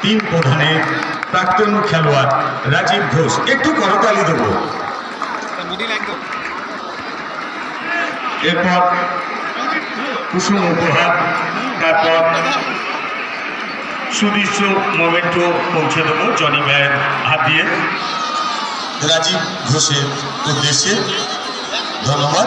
Team প্রধানের প্রাক্তন খেলোয়াড় রাজীব ঘোষ। একটু করতালি দেব। এরপর কুসুম উপহার, তারপর সুদৃশ্য মোমেন্টো পৌঁছে দেবো জনি ভাইয়ের হাত দিয়ে রাজীব ঘোষের উদ্দেশ্যে। ধন্যবাদ।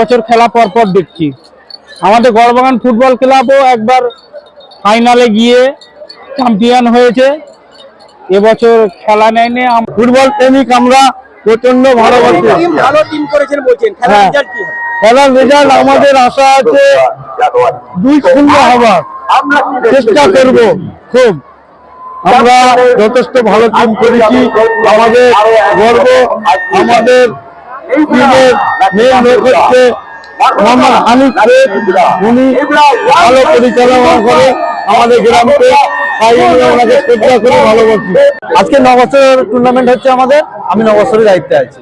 বছর খেলা পর দেখছি। আমাদের গড়বাগান ফুটবল ক্লাবও একবার ফাইনালে গিয়ে চ্যাম্পিয়ন হয়েছে, এবছর খেলা নেয়নি। ফুটবল প্রেমিক আমরা প্রচন্ড ভালোবাসি। ভালো টিম করেছেন বলছেন, খেলার রেজাল্ট আমাদের আশা আছে 2-0 হবার, চেষ্টা করব খুব। আমরা যথেষ্ট ভালো টিম করেছি। আমাদের গর্ব, আমাদের টিমের মেন লোক হচ্ছে মোহাম্মদ হানিফ শেখ। উনি ভালো পরিচালনা করে আমাদের গ্রামকে, ওনাকে শ্রদ্ধা করে ভালোবাসি। আজকে 9 বছর টুর্নামেন্ট হচ্ছে আমাদের, আমি 9 বছরের দায়িত্বে আছি।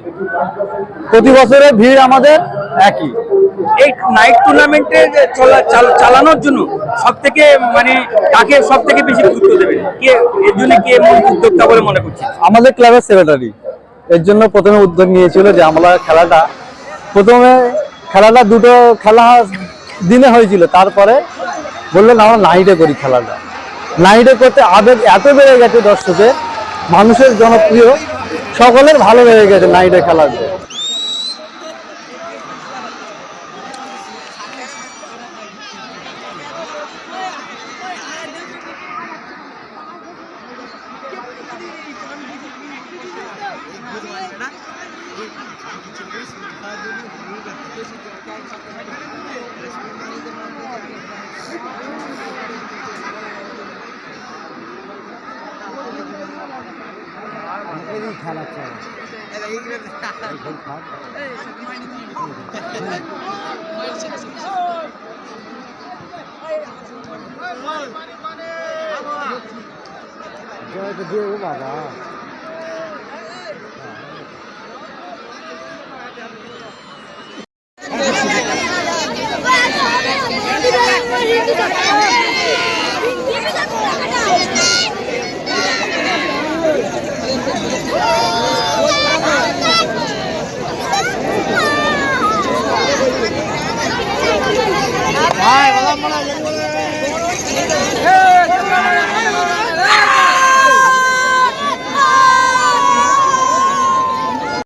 প্রতি বছরের ভিড় আমাদের একই। এই নাইট টুর্নামেন্টে চালানোর জন্য সব থেকে কাকে সব থেকে বেশি গুরুত্ব দেবেন, কে এর জন্য কে উদ্যোক্তা বলে মনে করছে? আমাদের ক্লাবের সেক্রেটারি এর জন্য প্রথমে উদ্যোগ নিয়েছিল যে আমরা প্রথমে খেলাটা দুটো খেলা দিনে হয়েছিল, তারপরে বললেন আমরা নাইটে করি খেলাটা। নাইটে করতে আবেগ এত বেড়ে গেছে, দর্শকের মানুষের জনপ্রিয়, সকলের ভালো লেগে গেছে নাইটে খেলাটা। বাবা